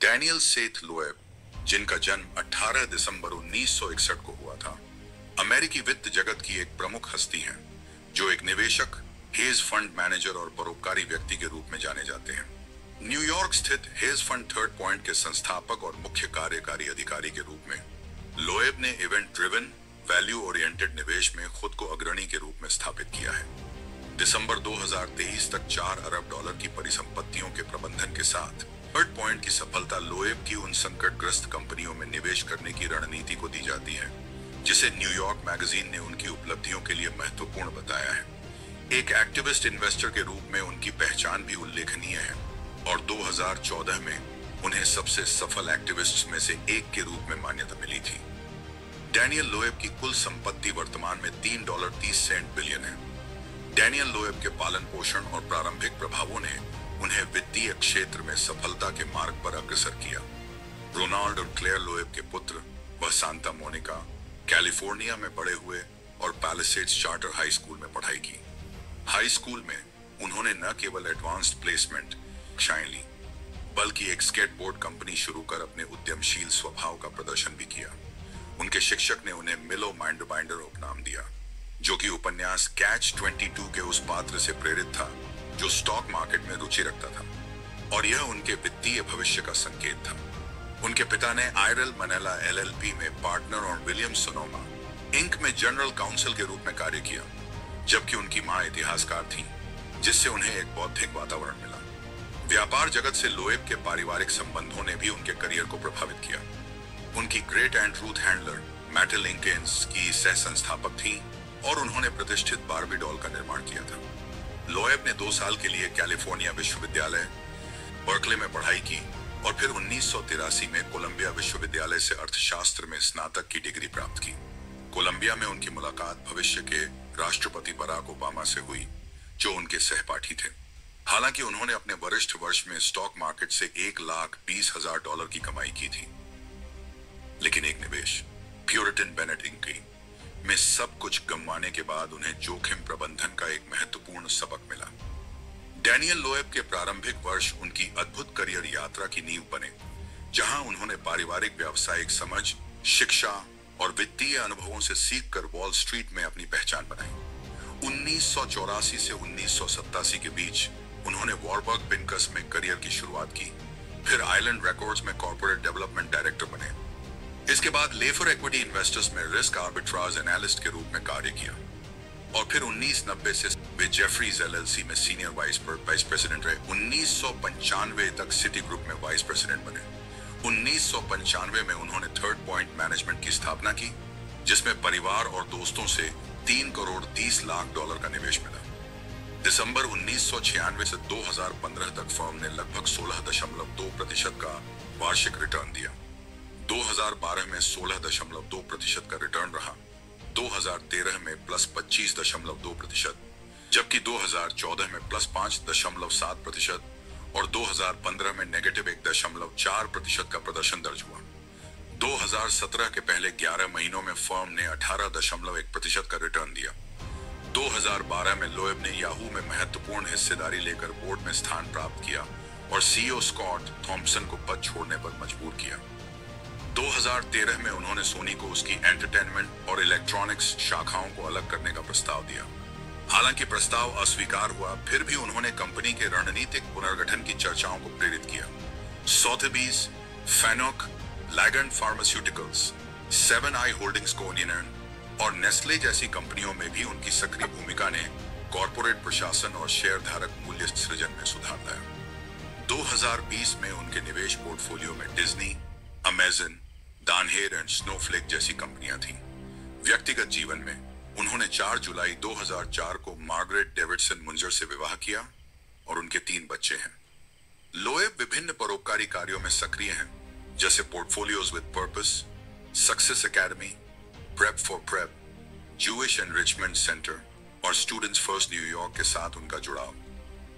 Daniel Seth Loeb, जिनका जन्म 18 दिसंबर 1961 को हुआ था, अमेरिकी वित्त जगत की एक प्रमुख हस्ती हैं, जो एक निवेशक, हेज फंड मैनेजर और परोपकारी व्यक्ति के रूप में जाने जाते हैं। न्यूयॉर्क स्थित हेज फंड थर्ड पॉइंट के संस्थापक और मुख्य कार्यकारी अधिकारी के रूप में लोएब ने इवेंट ड्रिवन, वैल्यू ओरिएंटेड निवेश में खुद को अग्रणी के रूप में स्थापित किया है। दिसंबर 2023 तक $4 अरब की परिसंपत्तियों के प्रबंधन के साथ थर्ड पॉइंट की सफलता लोएब की उन संकटग्रस्त कंपनियों में निवेश करने की रणनीति को दी जाती है, जिसे न्यूयॉर्क मैगजीन ने उनकी उपलब्धियों के लिए महत्वपूर्ण बताया है। एक एक्टिविस्ट इन्वेस्टर के रूप में उनकी पहचान भी उल्लेखनीय है और 2014 में उन्हें सबसे सफल एक्टिविस्ट्स में से एक के रूप में मान्यता मिली थी। डैनियल लोएब की कुल संपत्ति वर्तमान में $3.30 बिलियन है। डैनियल लोएब के पालन पोषण और प्रारंभिक प्रभावों ने उन्हें वित्तीय क्षेत्र में सफलता के मार्ग पर अग्रसर किया। रोनाल्ड और क्लेयर लोएब के पुत्र, वह सांता मोनिका, कैलिफोर्निया में बड़े हुए और पैलिसेड्स चार्टर हाई स्कूल में पढ़ाई की। हाई स्कूल में उन्होंने न केवल एडवांस्ड प्लेसमेंट कक्षाएं ली, बल्कि एक स्केटबोर्ड कंपनी शुरू कर अपने उद्यमशील स्वभाव का प्रदर्शन भी किया। उनके शिक्षक ने उन्हें मिलो माइंडबाइंडर उपनाम दिया, जो कि उपन्यास कैच 22 के उस पात्र से प्रेरित था जो स्टॉक मार्केट में रुचि रखता था, और यह उनके वित्तीय भविष्य का संकेत था। उनके पिता ने आयरल मनेला LLP में पार्टनर और विलियम सोनोमा इंक में जनरल काउंसिल के रूप में कार्य किया, जबकि उनकी मां इतिहासकार थी, जिससे उन्हें एक बौद्धिक वातावरण मिला। व्यापार जगत से लोएब के पारिवारिक संबंधों ने भी उनके करियर को प्रभावित किया। उनकी ग्रेट एंड रूथ हैंडलर मैटेल लिंकेन्स की सह संस्थापक थी और उन्होंने प्रतिष्ठित बार्बी डॉल का निर्माण किया था। लोएब ने 2 साल के लिए कैलिफोर्निया विश्वविद्यालय बर्कले में पढ़ाई की और फिर 1983 में कोलंबिया विश्वविद्यालय से अर्थशास्त्र में स्नातक की डिग्री प्राप्त की। कोलंबिया में उनकी मुलाकात भविष्य के राष्ट्रपति बराक ओबामा से हुई, जो उनके सहपाठी थे। हालांकि उन्होंने अपने वरिष्ठ वर्ष में स्टॉक मार्केट से $1,20,000 की कमाई की थी, लेकिन एक निवेश प्यूरिटन बेनेट इंक में सब कुछ गंवाने के बाद उन्हें जोखिम प्रबंधन का एक महत्वपूर्ण सबक मिला। डैनियल लोएब के प्रारंभिक वर्ष उनकी अद्भुत करियर यात्रा की नींव बने, जहां उन्होंने पारिवारिक व्यावसायिक समझ, शिक्षा और वित्तीय अनुभवों से सीखकर वॉल स्ट्रीट में अपनी पहचान बनाई। 1984 से 1987 के बीच उन्होंने वॉरबर्ग पिनकस में करियर की शुरुआत की, फिर आइलैंड रिकॉर्ड्स में कॉर्पोरेट डेवलपमेंट डायरेक्टर बने। इसके बाद लेफर इक्विटी इन्वेस्टर्स में रिस्क आर्बिट्राज एनालिस्ट के रूप में कार्य किया और फिर 1990 से वे जेफरीज LLC में सीनियर वाइस प्रेसिडेंट रहे। 1995 तक सिटी ग्रुप में वाइस प्रेसिडेंट बने। 1995 में उन्होंने थर्ड पॉइंट मैनेजमेंट की स्थापना की, जिसमें परिवार और दोस्तों से $3,30,00,000 का निवेश मिला। दिसंबर 1996 से 2015 तक फर्म ने लगभग 16.2% का वार्षिक रिटर्न दिया। 2012 में 16.2% का रिटर्न रहा, 2013 में +25.2%, जबकि 2014 में +5.7% और 2015 में -1.4% का प्रदर्शन दर्ज हुआ। 2017 के पहले 11 महीनों में फर्म ने 18.1% का रिटर्न दिया। 2012 में लोएब ने याहू में महत्वपूर्ण हिस्सेदारी लेकर बोर्ड में स्थान प्राप्त किया और CEO स्कॉट थॉम्पसन को पद छोड़ने पर मजबूर किया। 2013 में उन्होंने सोनी को उसकी एंटरटेनमेंट और इलेक्ट्रॉनिक्स शाखाओं को अलग करने का प्रस्ताव दिया। हालांकि प्रस्ताव अस्वीकार हुआ, फिर भी उन्होंने कंपनी के रणनीतिक पुनर्गठन की चर्चाओं को प्रेरित किया। सोथेबीज, फैनोक, लैगन फार्मास्यूटिकल्स, 7i होल्डिंग्स कोनियन और नेस्ले जैसी कंपनियों में भी उनकी सक्रिय भूमिका ने कॉर्पोरेट प्रशासन और शेयरधारक मूल्य सृजन में सुधार लाया। 2020 में उनके निवेश पोर्टफोलियो में डिज्नी, अमेजन, दानहेर एंड स्नोफ्लेक जैसी कंपनियां थीं। व्यक्तिगत जीवन में उन्होंने 4 जुलाई 2004 को मार्गरेट डेविडसन मुंजर से विवाह किया और उनके 3 बच्चे हैं। लोएब विभिन्न परोपकारी कार्यों में सक्रिय हैं, जैसे portfolios with purpose, success academy, prep for prep, Jewish enrichment centre और स्टूडेंट्स फर्स्ट न्यूयॉर्क के साथ उनका जुड़ाव।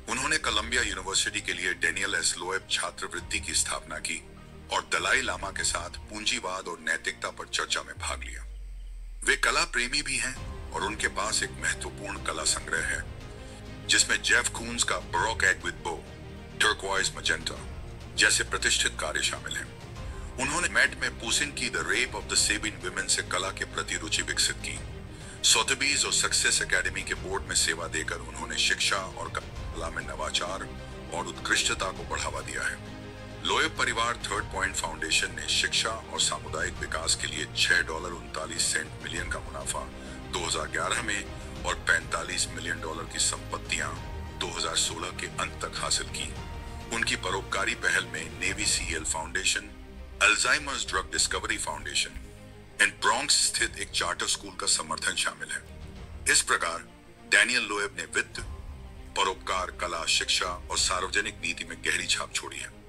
उन्होंने कोलंबिया यूनिवर्सिटी के लिए डेनियल एस लोएब छात्रवृत्ति की स्थापना की और दलाई लामा के साथ पूंजीवाद और नैतिकता पर चर्चा में भाग लिया। वे कला प्रेमी भी हैं और उनके पास एक महत्वपूर्ण कला संग्रह है, जिसमें जेफ कून्स का बरोक एग विद बो, टर्क्वाइज मजेंटा, जैसे प्रतिष्ठित कार्य शामिल हैं। उन्होंने मेट में पुसिन की the rape of the Sabin women से कला के प्रति रुचि विकसित की। सोथेबीज और सक्सेस एकेडमी के बोर्ड में सेवा देकर उन्होंने शिक्षा और कला में नवाचार और उत्कृष्टता को बढ़ावा दिया है। लोएब परिवार थर्ड पॉइंट फाउंडेशन ने शिक्षा और सामुदायिक विकास के लिए $6.39 मिलियन का मुनाफा 2011 में और $45 मिलियन की संपत्तियां 2016 के अंत तक हासिल की। उनकी परोपकारी पहल में navy CL foundation, Alzheimer's drug discovery foundation and Bronx स्थित एक चार्टर स्कूल का समर्थन शामिल है। इस प्रकार डैनियल लोएब ने वित्त, परोपकार, कला, शिक्षा और सार्वजनिक नीति में गहरी छाप छोड़ी है।